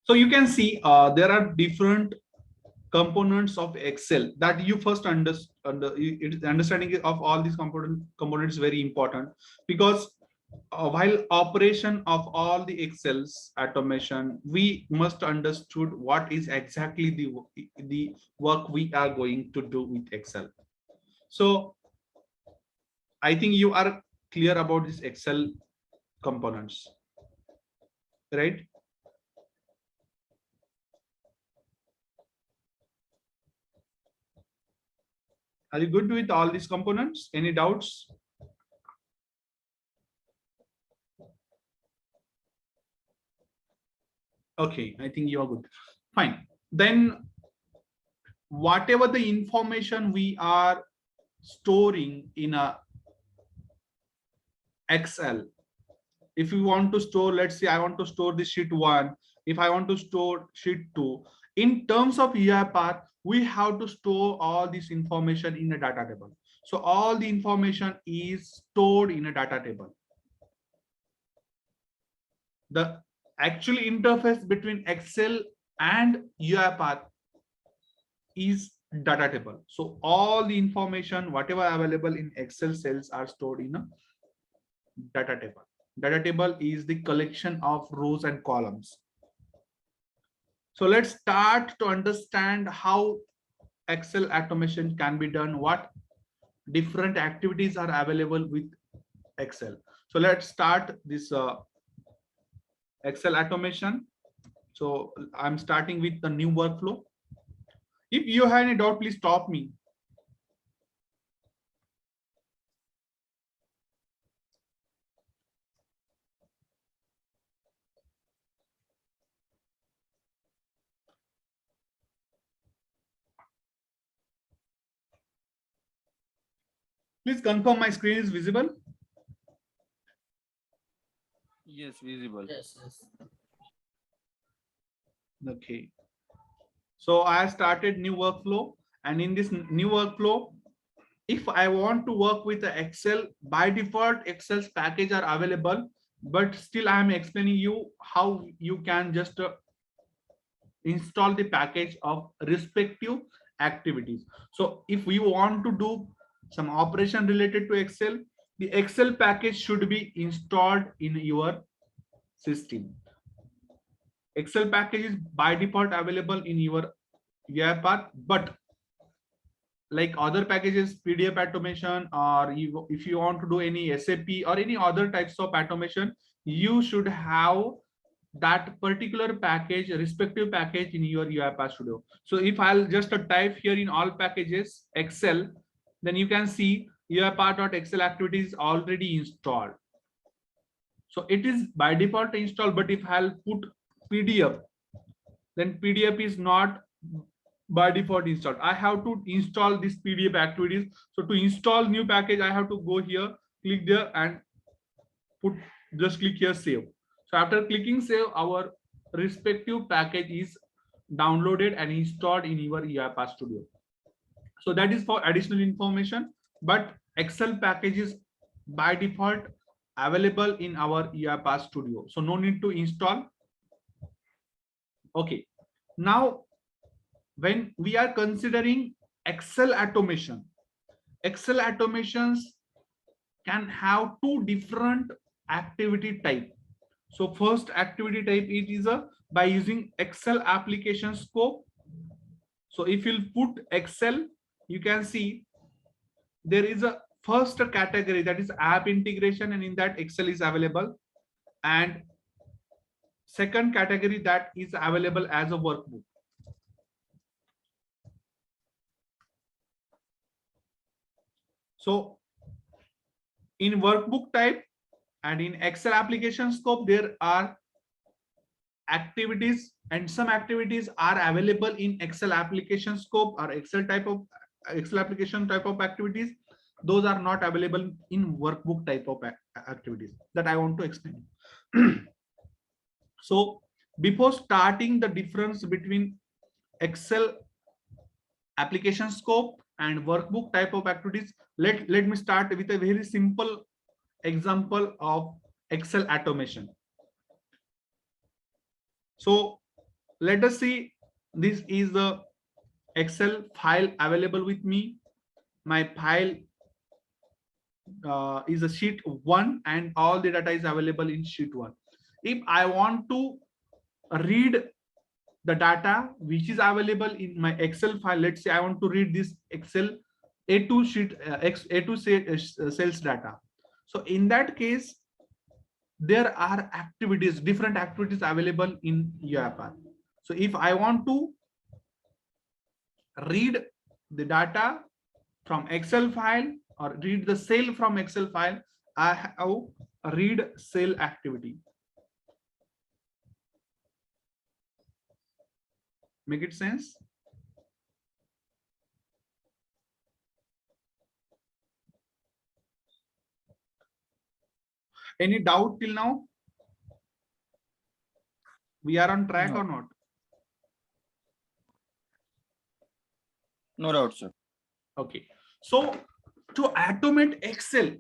So you can see there are different components of Excel that you first understand. Understanding of all these components is very important, because while operation of all the Excel's automation, we must understood what is exactly the work we are going to do with Excel. So I think you are clear about this Excel components, right? Are you good with all these components? Any doubts? Okay, I think you are good. Fine. Then whatever the information we are storing in a Excel, if you want to store, let's say I want to store the sheet 1, if I want to store sheet 2, in terms of UiPath, we have to store all this information in a data table. So all the information is stored in a data table. The actual interface between Excel and UiPath is data table. So all the information, whatever available in Excel cells, are stored in a data table. Data table is the collection of rows and columns. So let's start to understand how Excel automation can be done, what different activities are available with Excel. So let's start this Excel automation. So I'm starting with the new workflow. If you have any doubt, please stop me. Please confirm my screen is visible. Yes, visible. Yes, yes. Okay. So I started new workflow, and in this new workflow, if I want to work with the Excel, by default, Excel's package are available, but still I am explaining you how you can just install the package of respective activities. So if we want to do some operation related to Excel, the Excel package should be installed in your system. Excel package is by default available in your UiPath, but like other packages, PDF automation, or if you want to do any SAP or any other types of automation, you should have that particular package, respective package in your UiPath Studio. So if I'll just type here in all packages Excel, then you can see UiPath.excel activities already installed. So it is by default installed, but if I'll put PDF, then PDF is not by default installed. I have to install this PDF activities. So to install new package, I have to go here, click there, and just click here save. So after clicking save, our respective package is downloaded and installed in your UiPath Studio. So that is for additional information, but Excel package is by default available in our UiPath Studio. So no need to install. Okay. Now, when we are considering Excel automation, Excel automations can have two different activity type. So first activity type, it is a by using Excel application scope. So if you put Excel, you can see there is a first category, that is app integration, and in that Excel is available, and second category that is available as a workbook. So in workbook type and in Excel application scope, there are activities, and some activities are available in Excel application scope or Excel application type of activities. Those are not available in workbook type of activities that I want to explain. So before starting the difference between Excel application scope and workbook type of activities, let me start with a very simple example of Excel automation. So let us see, this is the Excel file available with me. My file is a sheet 1 and all the data is available in sheet 1. If I want to read the data which is available in my Excel file, let's say I want to read this Excel A2 sheet A2 sales data. So in that case, there are activities, different activities available in UiPath. So if I want to read the data from Excel file or read the cell from Excel file, I have a read cell activity. Make it sense? Any doubt till now? We are on track No. or not? No doubt, sir. Okay. So to automate Excel,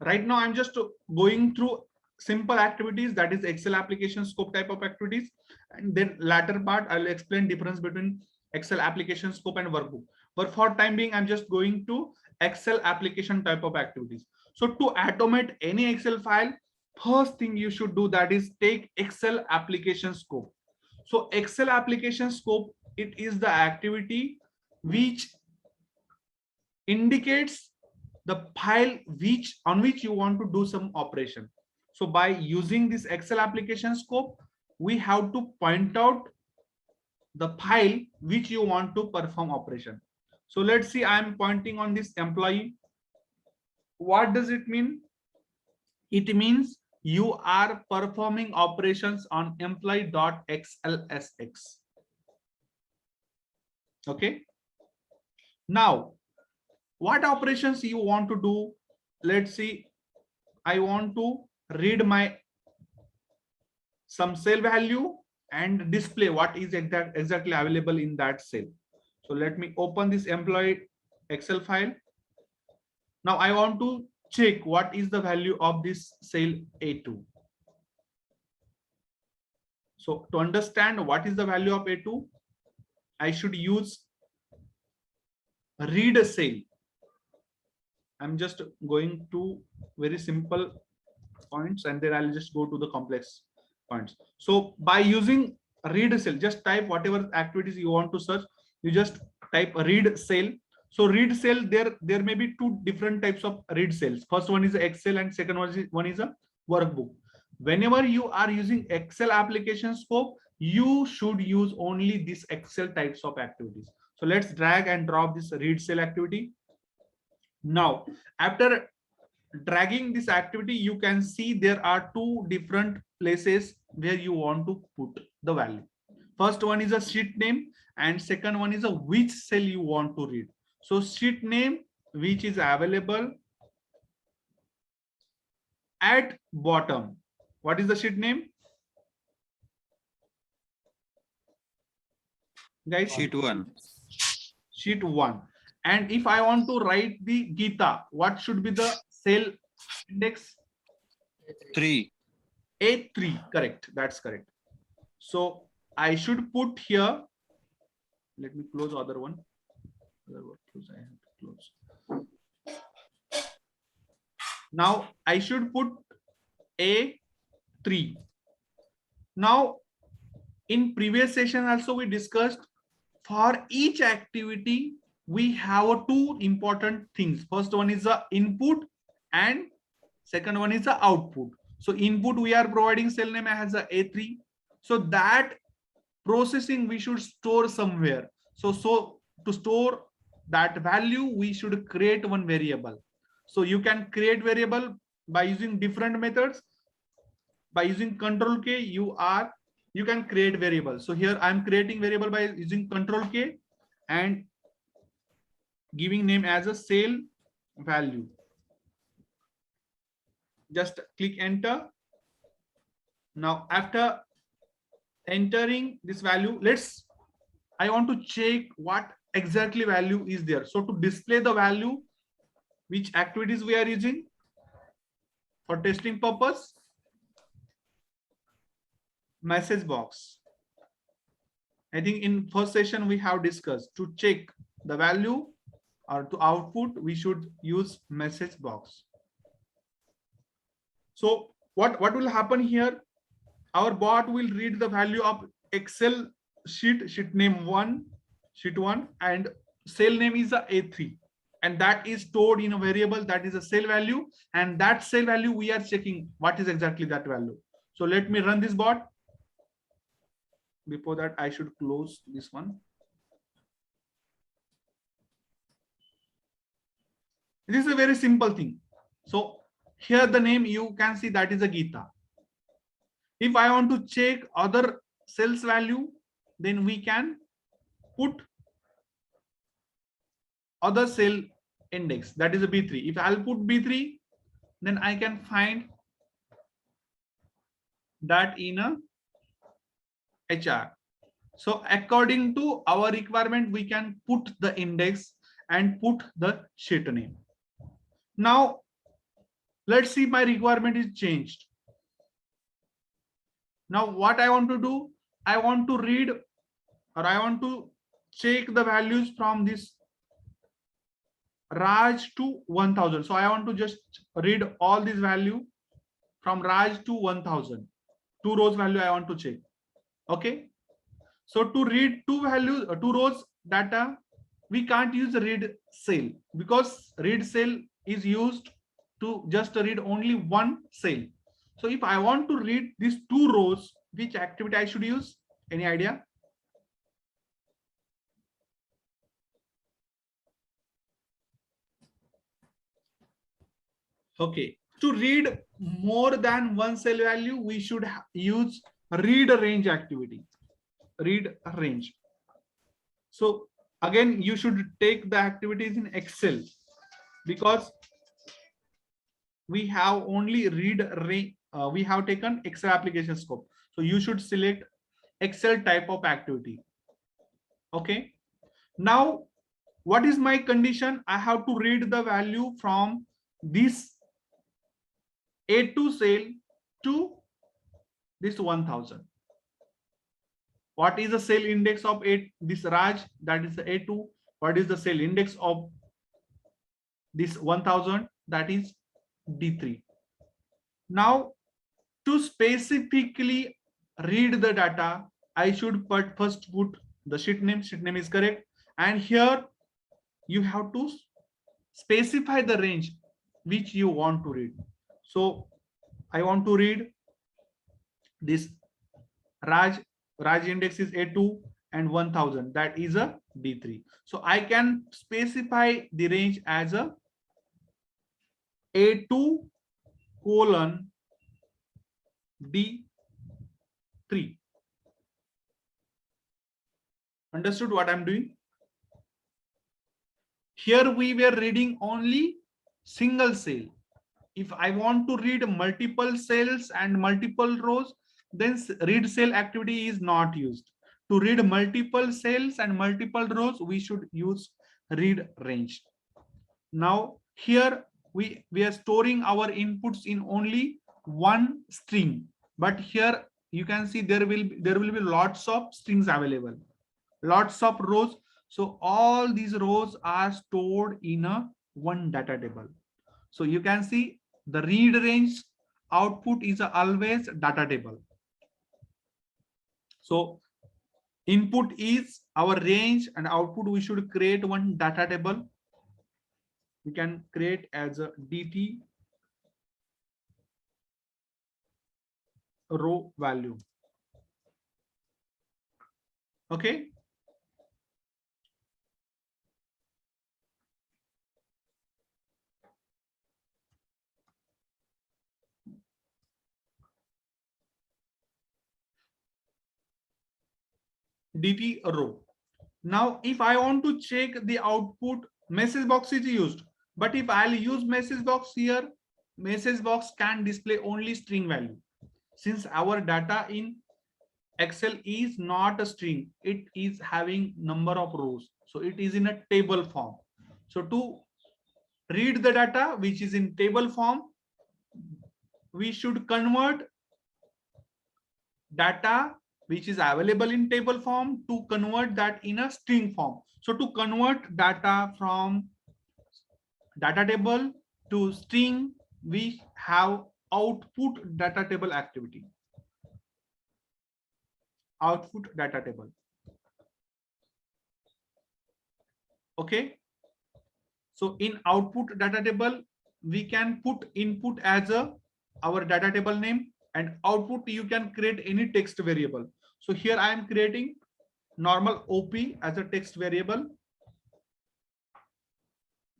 right now I'm just going through simple activities, that is Excel application scope type of activities, and then latter part I'll explain difference between Excel application scope and workbook. But for time being, I'm just going to Excel application type of activities. So to automate any Excel file, first thing you should do, that is take Excel application scope. So Excel application scope, it is the activity which indicates the file on which you want to do some operation. So by using this Excel application scope, we have to point out the file which you want to perform operation. So let's see, I'm pointing on this employee. What does it mean? It means you are performing operations on employee.xlsx. Okay. Now, what operations you want to do? Let's see, I want to read my some cell value and display what is exactly available in that cell. So let me open this employee Excel file. Now I want to check what is the value of this cell A2. So to understand what is the value of A2, I should use read a cell. I'm just going to very simple points and then I'll just go to the complex points. So by using read cell, just type whatever activities you want to search. You just type read cell. So read cell, there may be two different types of read cells. First one is Excel and second one is a workbook. Whenever you are using Excel application scope, you should use only this Excel types of activities. So let's drag and drop this read cell activity. Now, after dragging this activity, you can see there are two different places where you want to put the value. First one is a sheet name and second one is a which cell you want to read. So sheet name, which is available at bottom. What is the sheet name? Guys, Sheet 1. Sheet 1. And if I want to write the Gita, what should be the cell index? 3. A3, correct. That's correct. So I should put here, let me close other one. I have to close. Now I should put A3. Now in previous session also we discussed, for each activity we have two important things. First one is the input and second one is the output. So input, we are providing cell name as a A3. So that processing we should store somewhere. So to store that value, we should create one variable. So you can create variable by using different methods. By using Control K, you can create variable. So here I'm creating variable by using Control K and giving name as a cell value. Just click enter. Now after entering this value, I want to check what exactly value is there. So to display the value, which activities we are using for testing purpose, message box. I think in first session we have discussed to check the value or to output, we should use message box. So what will happen here? Our bot will read the value of Excel sheet name 1, sheet 1, and cell name is a A3, and that is stored in a variable that is a cell value, and that cell value we are checking what is exactly that value. So let me run this bot. Before that, I should close this one. This is a very simple thing. So here the name you can see that is a Geeta. If I want to check other cells value, then we can put other cell index, that is a B3. If I'll put B3, then I can find that in a HR. So according to our requirement, we can put the index and put the sheet name. Now let's see my requirement is changed. Now what I want to do, I want to read or I want to check the values from this Raj to 1000. So I want to just read all these value from Raj to 1000. 2 rows value I want to check. Okay. So to read two rows data, we can't use read cell because read cell is used to just read only one cell. So if I want to read these 2 rows, which activity I should use? Any idea? Okay, to read more than one cell value, we should use read range activity. Read range. So again, you should take the activities in Excel because we have only read range. We have taken Excel application scope. So you should select Excel type of activity. Okay. Now, what is my condition? I have to read the value from this A2 cell to this 1000. What is the cell index of this Raj? That is the A2. What is the cell index of this 1000? That is D3. Now, to specifically read the data, I should first put the sheet name. Sheet name is correct. And here you have to specify the range which you want to read. So I want to read this Raj index is A2 and 1000, that is a D3. So I can specify the range as a A2 colon D3. Understood what I'm doing? Here we were reading only single cell. If I want to read multiple cells and multiple rows, then read cell activity is not used. To read multiple cells and multiple rows, we should use read range. Now here we are storing our inputs in only one string, but here you can see there will be lots of strings available, lots of rows. So all these rows are stored in a one data table. So you can see the read range output is always data table. So input is our range and output we should create one data table. We can create as a DT row value. Okay. DT row. Now, if I want to check the output, message box is used. But if I'll use message box here, message box can display only string value. Since our data in Excel is not a string, it is having number of rows. So it is in a table form. So to read the data which is in table form, we should convert data which is available in table form to convert that in a string form. So to convert data from data table to string, we have output data table activity. Output data table. Okay. So in output data table, we can put input as our data table name, and output you can create any text variable. So here I am creating normal OP as a text variable,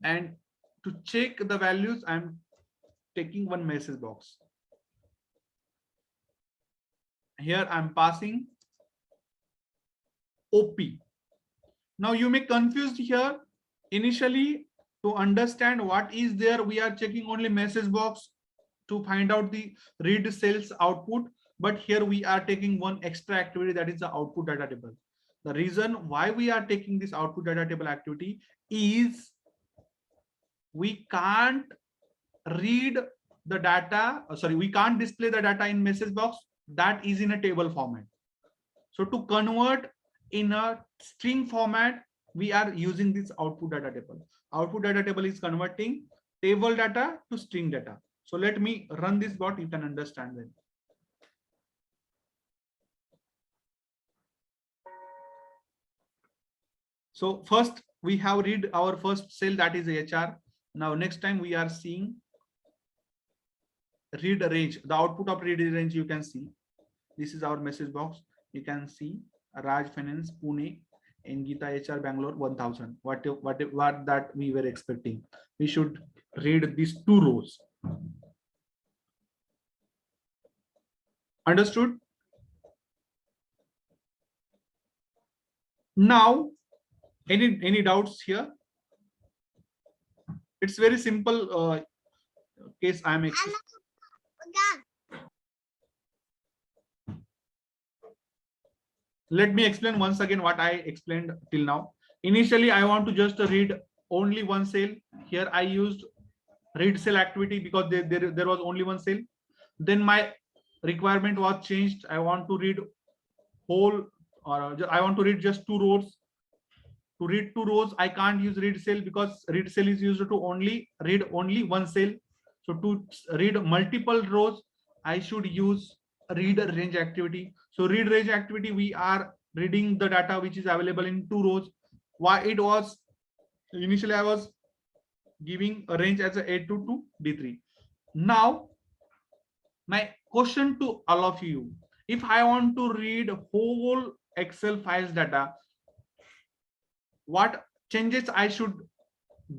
and to check the values I'm taking one message box. Here I'm passing OP. Now you may confused here. Initially, to understand what is there, we are checking only message box to find out the read cells output, but here we are taking one extra activity, that is the output data table. The reason why we are taking this output data table activity is we can't read the data, we can't display the data in message box, that is in a table format. So to convert in a string format, we are using this output data table. Output data table is converting table data to string data. So let me run this bot, you can understand it. So first we have read our first cell, that is HR. Now next time we are seeing read range, the output of read range you can see. This is our message box. You can see Raj Finance, Pune, and Geeta HR Bangalore 1000. What that we were expecting. We should read these two rows. Understood? Now, any doubts here? It's very simple case I am explaining. Let me explain once again what I explained till now. Initially, I want to just read only one cell. Here I used read cell activity because there was only one cell. Then my requirement was changed. I want to read whole, or I want to read just two rows. To read two rows, I can't use read cell because read cell is used to read only one cell. So to read multiple rows, I should use read range activity. So read range activity, we are reading the data which is available in two rows. Why it was initially I was giving a range as a A2 to D3. Now my question to all of you, if I want to read whole Excel files data, what changes I should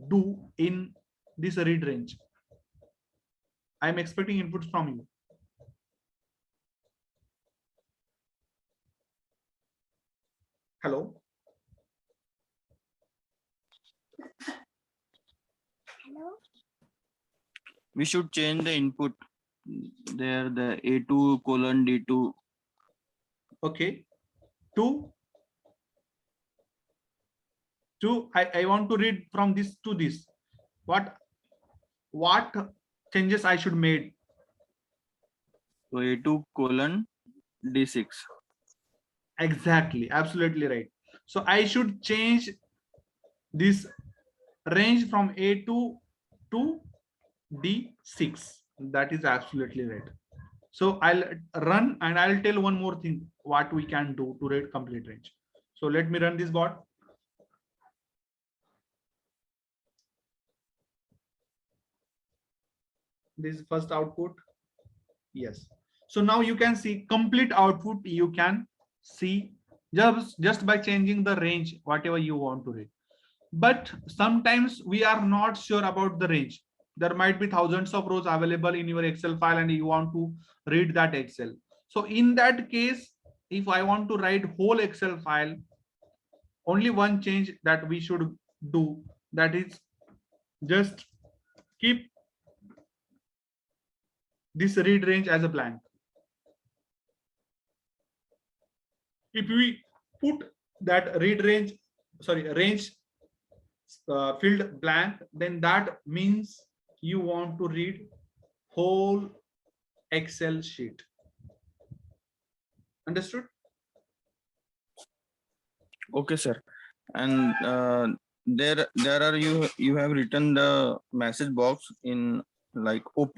do in this read range? I am expecting inputs from you. Hello. Hello. We should change the input there, the A2 colon D2. Okay. To I want to read from this to this. What changes I should make? So A2 colon D6. Exactly, absolutely right. So I should change this range from A2 to D6. That is absolutely right. So I'll run and I'll tell one more thing what we can do to read complete range. So let me run this bot. This is first output. Yes. So now you can see complete output. You can see just by changing the range, whatever you want to read. But sometimes we are not sure about the range. There might be thousands of rows available in your Excel file and you want to read that Excel. So in that case, if I want to write whole Excel file, only one change that we should do, that is just keep this read range as a blank. If we put that read range, range field blank, then that means you want to read whole Excel sheet. Understood? Okay, sir. And there are you have written the message box in like OP.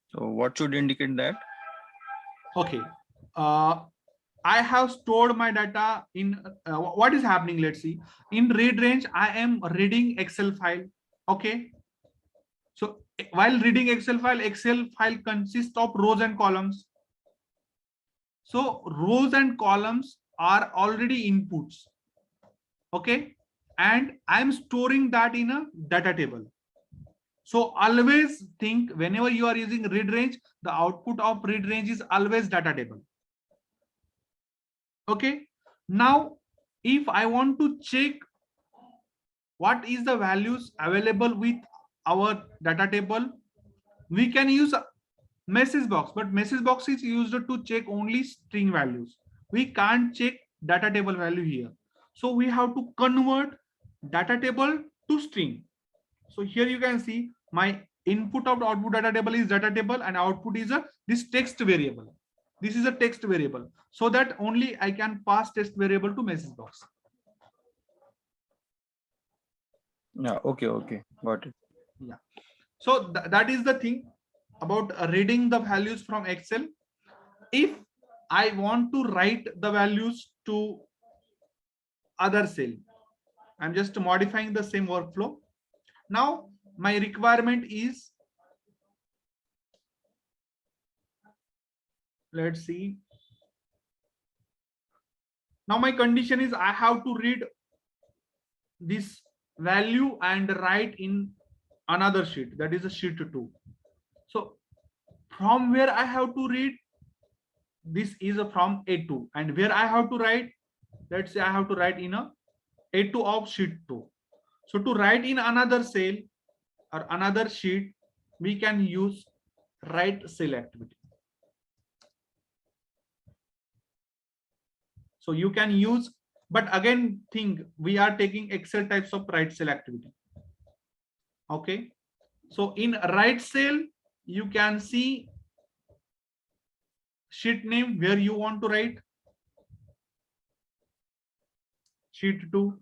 So what should indicate that? Okay. I have stored my data in what is happening. Let's see. In read range, I am reading Excel file. Okay. So while reading Excel file consists of rows and columns. So rows and columns are already inputs. Okay. And I'm storing that in a data table. So always think whenever you are using read range, the output of read range is always data table. Okay. Now, if I want to check what is the values available with our data table, we can use a message box, but message box is used to check only string values. We can't check data table value here. So we have to convert data table to string. So here you can see my input of the output data table is data table and output is a this text variable. This is a text variable, so that only I can pass text variable to message box. Yeah. Okay. Got it. Yeah. So that is the thing about reading the values from Excel. If I want to write the values to other cell, I'm just modifying the same workflow. Now my requirement is, let's see. Now my condition is I have to read this value and write in another sheet, that is a sheet 2. So from where I have to read, this is from A2, and where I have to write, let's say I have to write in a A2 of sheet 2. So to write in another cell or another sheet, we can use write cell activity. So you can use, but again think we are taking Excel types of write cell activity. Okay. So in write cell, you can see sheet name where you want to write. Sheet 2.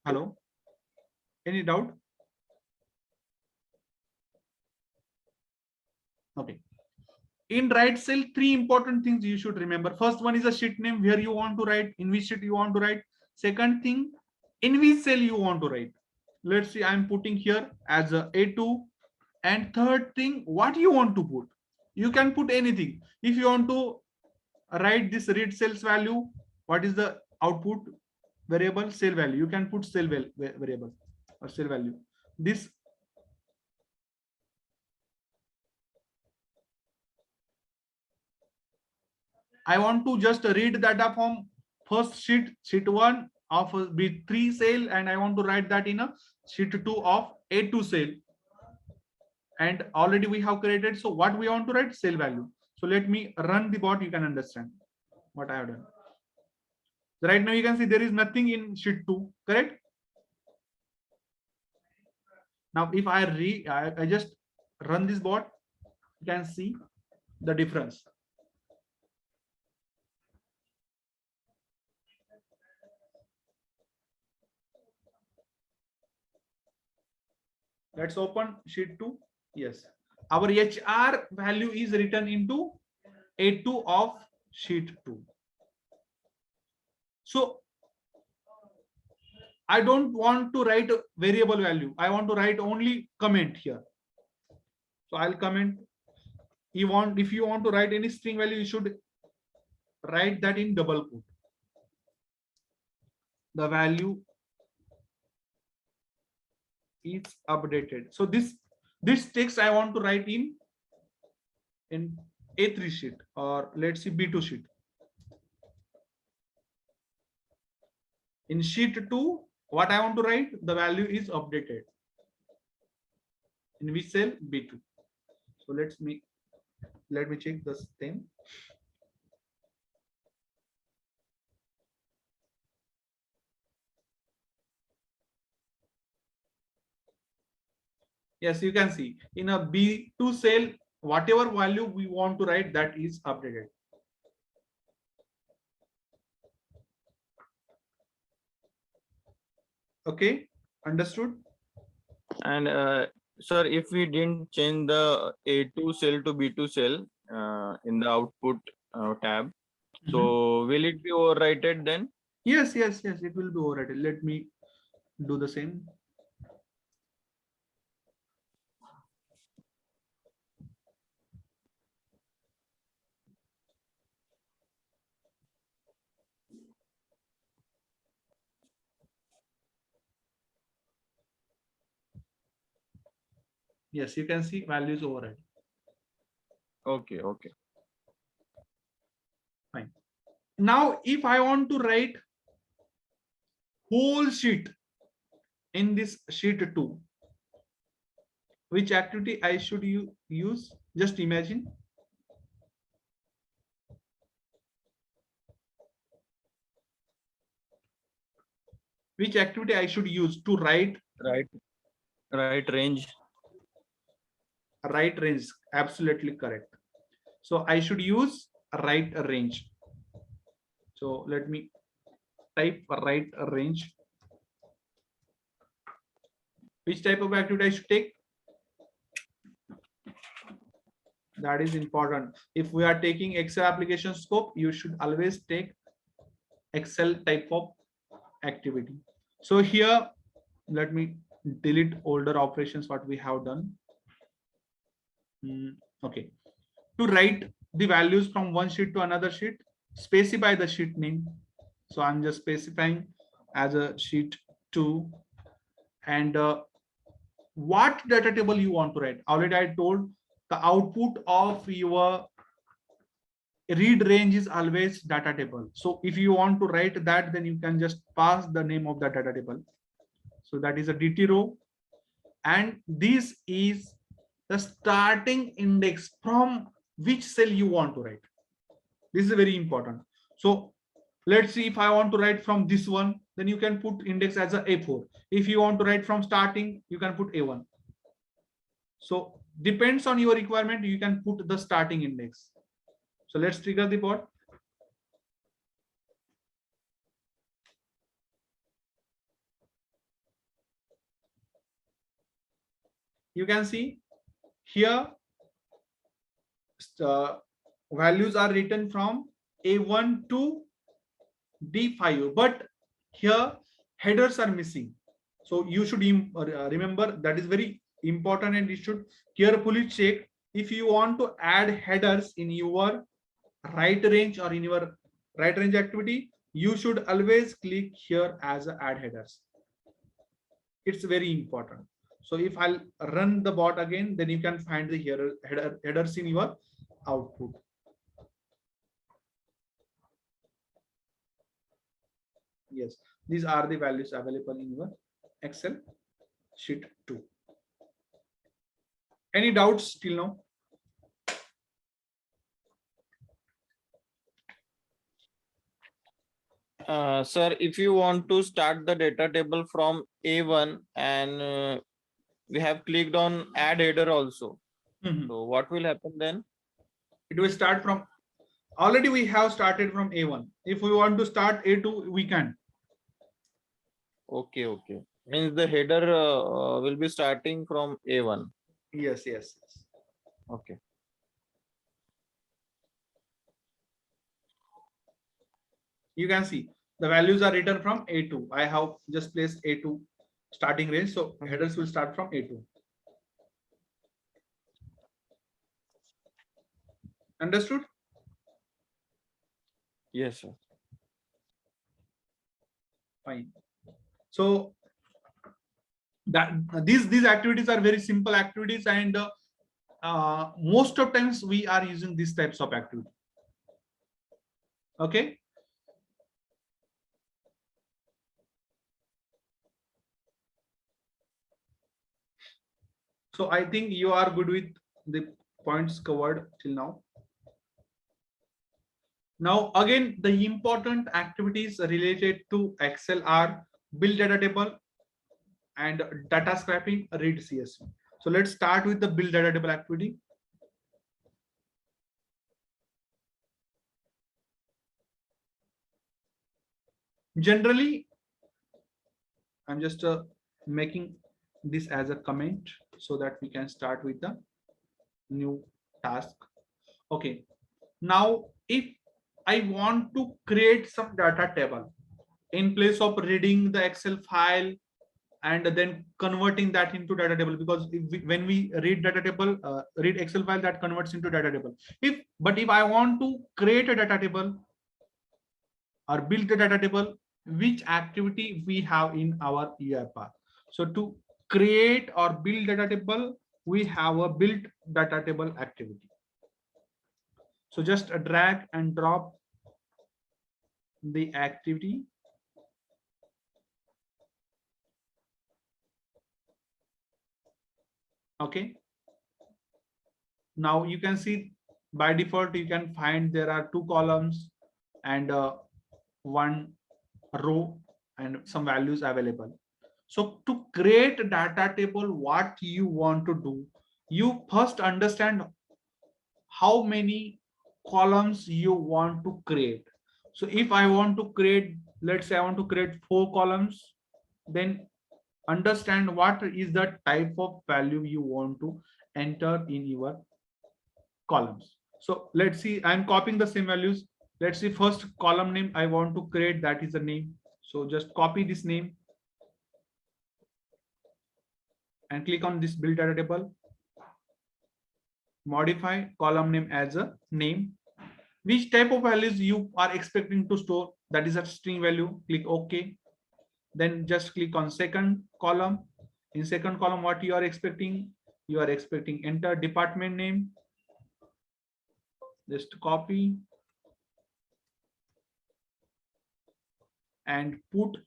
Hello. Any doubt? Okay. In write cell, 3 important things you should remember. First one is a sheet name where you want to write, in which sheet you want to write. Second thing, in which cell you want to write. Let's see, I'm putting here as a A2. And third thing, what you want to put. You can put anything. If you want to write this read cells value, what is the output variable? Cell value. You can put cell variable or cell value. This I want to just read data from first sheet 1 of B3 cell, and I want to write that in a sheet 2 of A2 cell. And already we have created. So what we want to write? Cell value. So let me run the bot. You can understand what I have done. So right now you can see there is nothing in sheet 2, correct? Now if I just run this bot, you can see the difference. Let's open sheet 2. Yes, our HR value is written into A2 of sheet 2. So I don't want to write a variable value. I want to write only comment here. So I'll comment. If you want to write any string value, you should write that in double quote. The value is updated. So this text I want to write in A3 sheet, or let's see B2 sheet. In sheet 2, what I want to write, the value is updated. In which cell? B2. So let me check the same. Yes, you can see in a B2 cell, whatever value we want to write, that is updated. Okay, understood? And sir, if we didn't change the A2 cell to B2 cell in the output tab, Mhm. so will it be overwritten then? Yes, yes, yes, it will be overridden. Let me do the same. Yes, you can see values override. Okay, okay. Fine. Now, if I want to write whole sheet in this sheet 2, which activity I should use? Just imagine. Which activity I should use to write Right, right range. right range? Absolutely correct. So I should use right range. So let me type right range. Which type of activity I should take? That is important. If we are taking Excel application scope, you should always take Excel type of activity. So here, let me delete older operations what we have done. Okay. To write the values from one sheet to another sheet, specify the sheet name. So I'm just specifying as a sheet 2, and what data table you want to write. Already I told the output of your read range is always data table. So if you want to write that, then you can just pass the name of the data table. So that is a DT row, and this is the starting index from which cell you want to write. This is very important. So let's see, if I want to write from this one, then you can put index as a A4. If you want to write from starting, you can put A1. So depends on your requirement, you can put the starting index. So let's trigger the bot. You can see here values are written from A1 to D5, but here headers are missing. So you should remember that is very important, and you should carefully check if you want to add headers in your right range or in your right range activity. You should always click here as add headers. It's very important. So if I'll run the bot again, then you can find the headers in your output. Yes, these are the values available in your Excel sheet 2. Any doubts till now? Sir, if you want to start the data table from A1 and we have clicked on add header also. Mhm. So what will happen then? It will start from, already we have started from A1. If we want to start A2, we can. Okay, okay. Means the header will be starting from A1. Yes, yes, yes. Okay. You can see the values are written from A2. I have just placed A2 starting range. So headers will start from A2. Understood? Yes, sir. Fine. So that these activities are very simple activities, and most of times we are using these types of activity. Okay. So I think you are good with the points covered till now. Now again, the important activities related to Excel are build data table and data scraping, read CSV. So let's start with the build data table activity. Generally, I'm just making this as a comment so that we can start with the new task. Okay. Now, if I want to create some data table in place of reading the Excel file and then converting that into data table, because when we read data table, read Excel file, that converts into data table. If I want to create a data table or build a data table, which activity we have in our UiPath? So to create or build data table, we have a build data table activity. So just drag and drop the activity. Okay. Now you can see by default, you can find there are 2 columns and 1 row and some values available. So to create a data table, what you want to do, you first understand how many columns you want to create. So if I want to create, let's say I want to create 4 columns, then understand what is the type of value you want to enter in your columns. So let's see, I'm copying the same values. Let's see, first column name I want to create, that is a name. So just copy this name and click on this build data table. Modify column name as a name. Which type of values you are expecting to store, that is a string value, click OK. Then just click on second column. In second column, what you are expecting? You are expecting enter department name. Just copy and put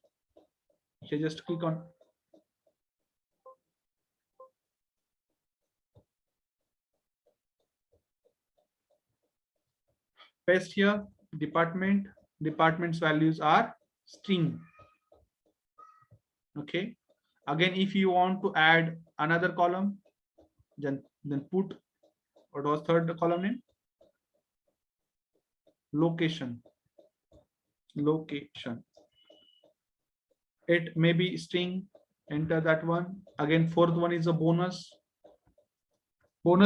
here, just click on paste here department's values are string. Okay, again if you want to add another column, then put, what was third column name? Location. It may be string, enter that one. Again fourth one is a bonus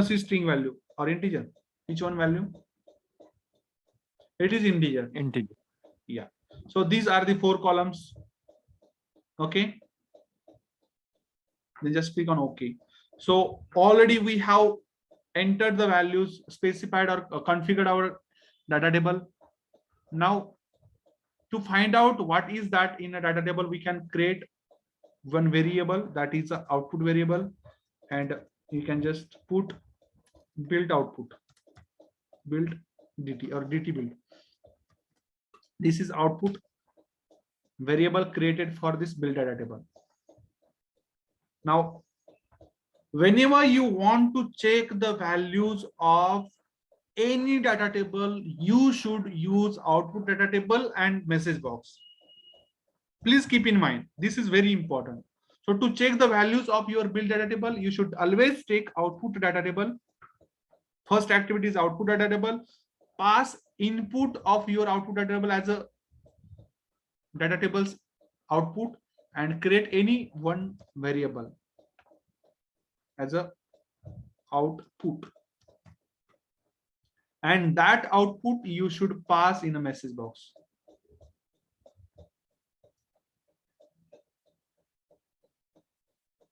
is string value or integer? Which one value? It is integer. Yeah, so these are the 4 columns. Okay, then just click on OK. So already we have entered the values, specified or configured our data table. Now to find out what is that in a data table, we can create one variable, that is a output variable, and you can just put build output, build dt or dt build. This is output variable created for this build data table. Now whenever you want to check the values of any data table, you should use output data table and message box. Please keep in mind, this is very important. So to check the values of your build data table, you should always take output data table. First activity is output data table. Pass input of your output data table as a data table's output and create any one variable as a output. And that output you should pass in a message box.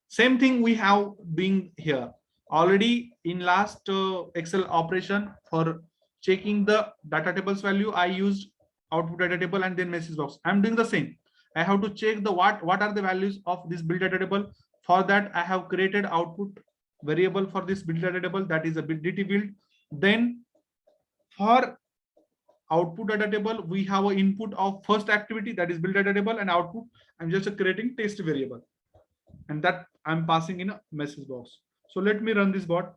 Same thing we have been here already in last Excel operation. For checking the data tables value, I used output data table and then message box. I'm doing the same. I have to check the what are the values of this build data table. For that, I have created output variable for this build data table, that is a dt build. Then for output data table, we have an input of first activity, that is build data table, and output I'm just creating test variable, and that I'm passing in a message box. So let me run this bot.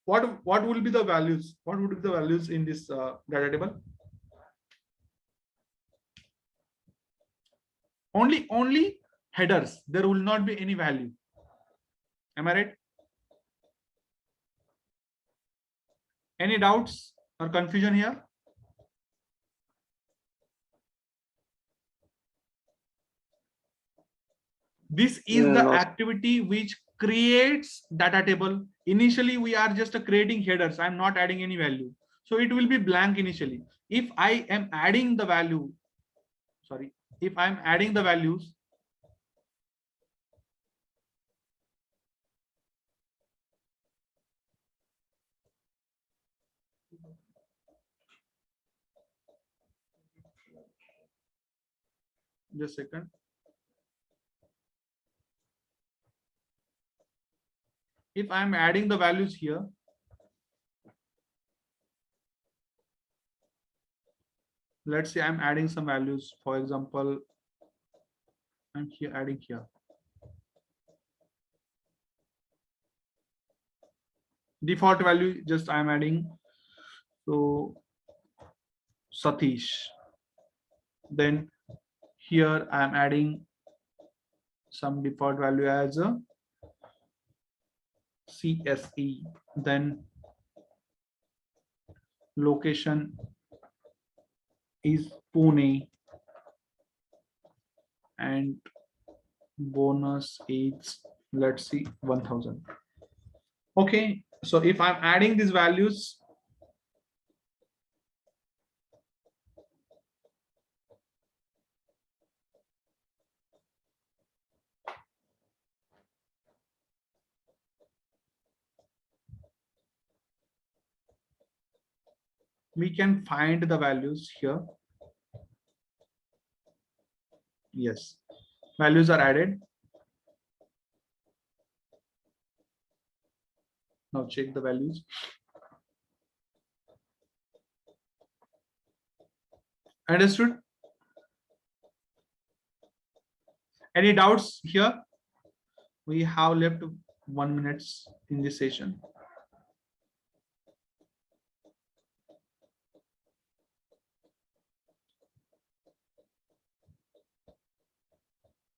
What will be the values? What would be the values in this data table? Only headers. There will not be any value. Am I right? Any doubts or confusion here? This is Yeah, the no. activity which creates data table. Initially, we are just creating headers. I'm not adding any value. So it will be blank initially. If I am adding the value, sorry, if I'm adding the values, just a second. If I'm adding the values here, let's say I'm adding some values. For example, I'm here adding here. Default value, just I'm adding. So Satish. Then here I'm adding some default value as a CSE. Then location is Pune and bonus is, let's see, 1000. Okay, so if I'm adding these values, we can find the values here. Yes, values are added. Now check the values. Understood? Any doubts here? We have left 1 minute in this session.